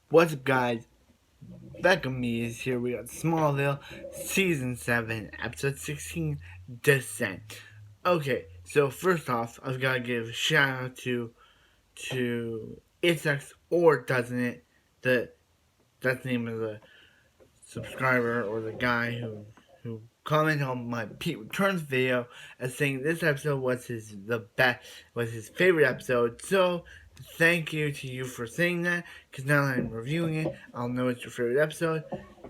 What's up, guys? Becca Me is here. We got Smallville, Season 7, Episode 16, Descent. Okay, so first off, I've got to give a shout out to It Sucks or Doesn't It? That's the name of the subscriber or the guy who commented on my Pete Returns video as saying this episode was his favorite episode. So thank you to you for saying that, because now that I'm reviewing it, I'll know it's your favorite episode.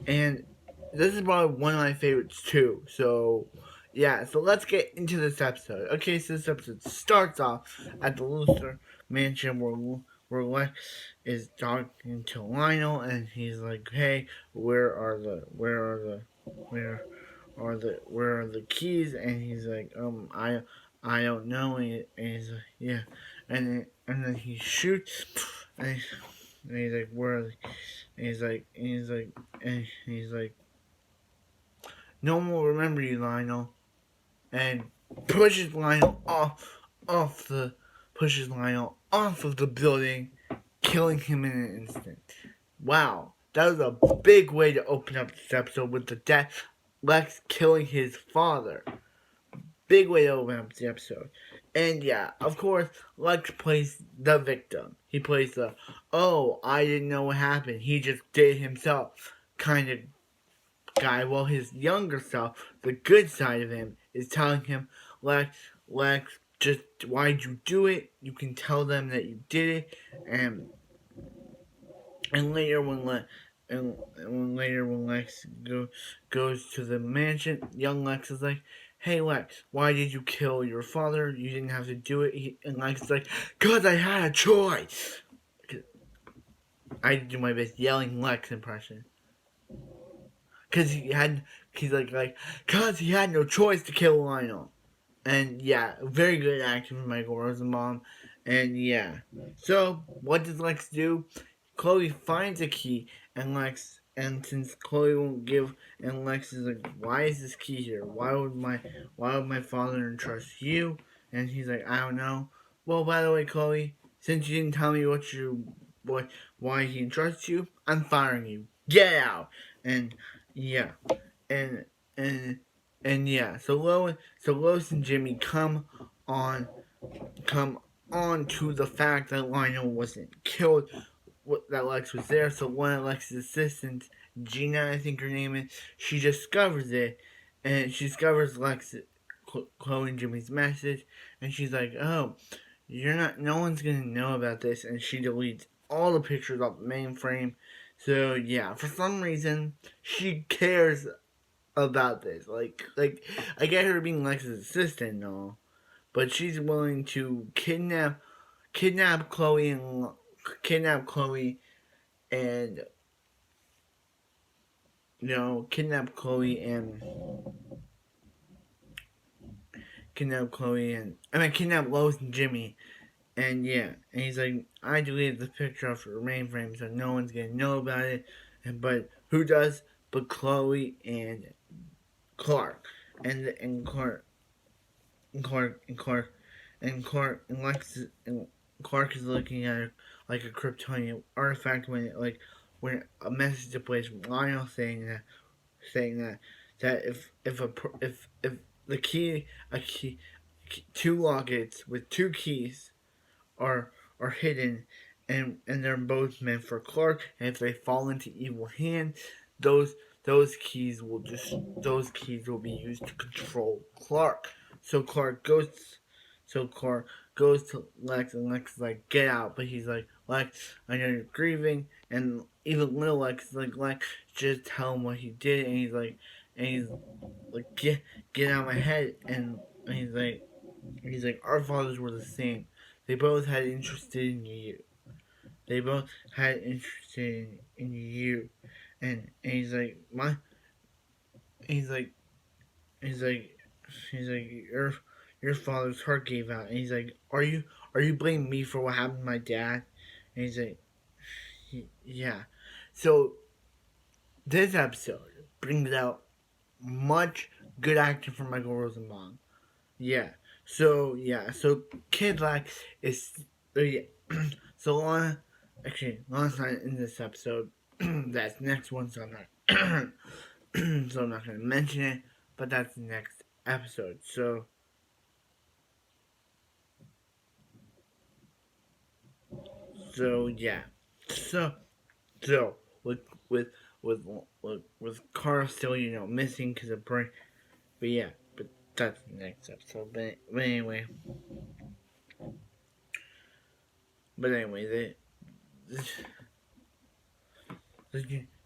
And this is probably one of my favorites too. So yeah, so let's get into this episode. Okay, so this episode starts off at the Luther mansion where Lex is talking to Lionel, and he's like, "Hey, where are the keys?" And he's like, I don't know." And he's like, "Yeah," and then he shoots, and, and he's like, "Where are they?" And he's like, "No one will remember you, Lionel," and pushes Lionel off of the building, killing him in an instant. Wow, that was a big way to open up this episode with the death, Lex killing his father. Big way to open up the episode. And yeah, of course, Lex plays the victim. He plays the, "Oh, I didn't know what happened. He just did it himself" kind of guy, while his younger self, the good side of him, is telling him, Lex, just why'd you do it? You can tell them that you did it. And later when Lex goes to the mansion, young Lex is like, "Hey Lex, why did you kill your father? You didn't have to do it." And Lex is like, "'Cause I had a choice." I do my best yelling Lex impression. Cause he's like, "'Cause he had no choice to kill Lionel." And yeah, very good acting from Michael Rosenbaum. And yeah, so what does Lex do? Chloe finds a key, and since Chloe won't give, and Lex is like, "Why is this key here? Why would my father entrust you?" And he's like, "I don't know." "Well, by the way, Chloe, since you didn't tell me why he entrusts you, I'm firing you. Get out." And yeah, and and and yeah, so Lois and Jimmy on come on to the fact that Lionel wasn't killed, that Lex was there. So one of Lex's assistants, Gina, I think her name is, she discovers it, and she discovers Chloe and Jimmy's message, and she's like, "Oh, no one's gonna know about this," and she deletes all the pictures off the mainframe. So yeah, for some reason, she cares about this. I get her being Lex's assistant and all, but she's willing to kidnap Chloe and kidnap Chloe and kidnap Chloe and kidnap Lois and Jimmy. And yeah, and he's like, "I deleted the picture off your mainframe, so no one's gonna know about it." But who does? But Chloe and Clark, and Clark and Clark and Clark and Clark and Lex and Clark is looking at it like a Kryptonian artifact when a message displays from Lionel saying that if the key a key two lockets with two keys are hidden, and they're both meant for Clark, and if they fall into evil hands, those those keys will be used to control Clark. So Clark goes to Lex, and Lex is like, "Get out," but he's like, "Lex, I know you're grieving," and even little Lex is like, "Lex, just tell him what he did," and he's like, get out of my head," and he's like, "Our fathers were the same. They both had interest in you. They both had interest in you." And he's like, he's like, he's like, he's like, your father's heart gave out. And he's like, are you blaming me for what happened to my dad?" And he's like, "Yeah." So this episode brings out much good acting from Michael Rosenbaum. Yeah. So Kid Lex is yeah. So Lana actually last night in this episode. That's next one, so I'm not so I'm not gonna mention it, but that's the next episode. So yeah. So so with with with with Carl still missing because of brain, but yeah, but that's the next episode. But anyway, the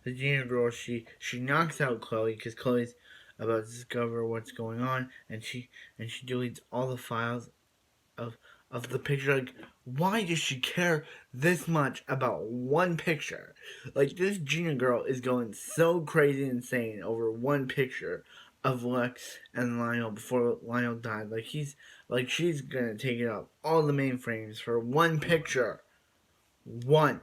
the junior girl, she knocks out Chloe because Chloe's about to discover what's going on, and she deletes all the files of the picture. Like, why does she care this much about one picture? Like, this junior girl is going so crazy insane over one picture of Lex and Lionel before Lionel died. She's gonna take it up all the mainframes for one picture. One.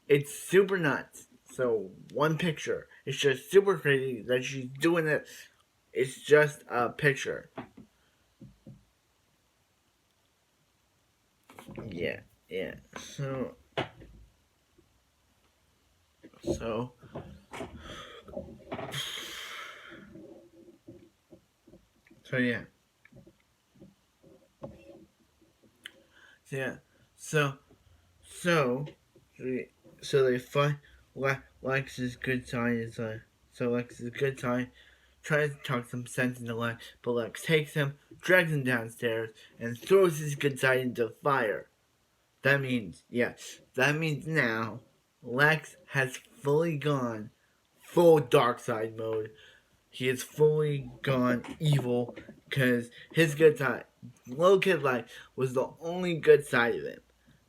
It's super nuts. So one picture. It's just super crazy that she's doing it. It's just a picture. Yeah, yeah. So so yeah. So yeah. So so so they find Lex's good side is so Lex's good side tries to talk some sense into Lex, but Lex takes him, drags him downstairs, and throws his good side into fire. That means, yes, that means now Lex has fully gone full dark side mode. He is fully gone evil because his good side, little kid Lex, was the only good side of him.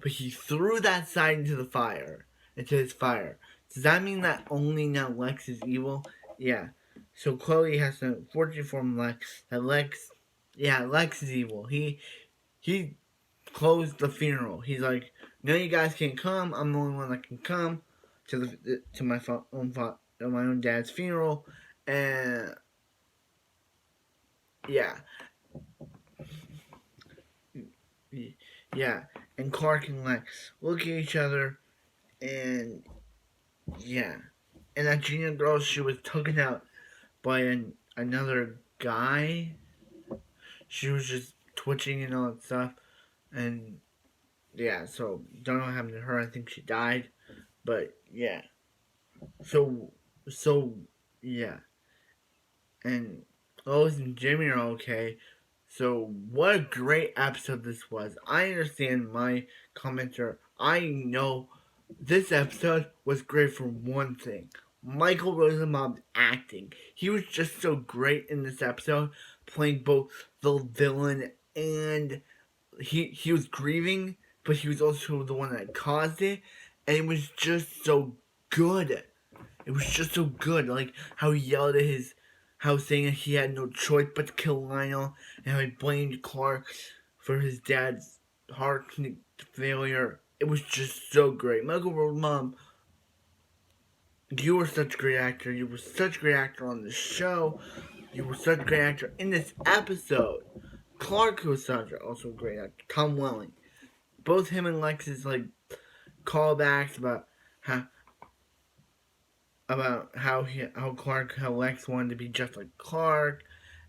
But he threw that side into his fire. Does that mean that only now Lex is evil? Yeah. So Chloe has to fortunately inform Lex that Lex is evil. He closed the funeral. He's like, no, you guys can't come. I'm the only one that can come to my own dad's funeral, and yeah, yeah. And Clark and Lex look at each other, and yeah, and that junior girl, she was taken out by another guy. She was just twitching and all that stuff, and yeah. So don't know what happened to her. I think she died, but yeah. So so yeah, and Lois and Jimmy are okay. So what a great episode this was. I understand my commenter. I know this episode was great for one thing. Michael Rosenbaum's acting. He was just so great in this episode, playing both the villain and he was grieving, but he was also the one that caused it, and it was just so good. It was just so good, like how he yelled at how saying that he had no choice but to kill Lionel, and how he blamed Clark for his dad's heart failure. It was just so great. Michael Rosenbaum, you were such a great actor. You were such a great actor on the show. You were such a great actor in this episode. Clark was such also a great actor. Tom Welling. Both him and Lex's callbacks how how Lex wanted to be just like Clark,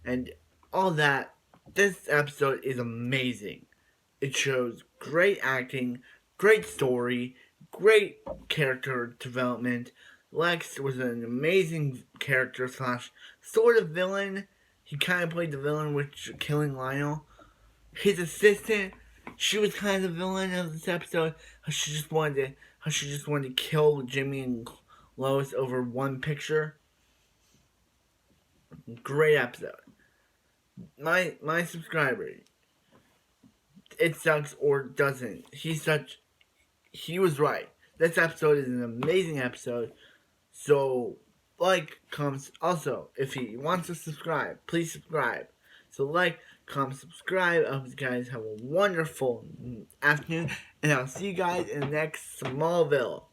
and all that. This episode is amazing. It shows great acting, great story, great character development. Lex was an amazing character slash sort of villain. He kind of played the villain with killing Lionel. His assistant, she was kind of the villain of this episode. How she just wanted to kill Jimmy and Lois over one picture. Great episode. My subscriber, it sucks or doesn't. He was right. This episode is an amazing episode. So comment. Also, if he wants to subscribe, please subscribe. So comment, subscribe. I hope you guys have a wonderful afternoon, and I'll see you guys in the next Smallville.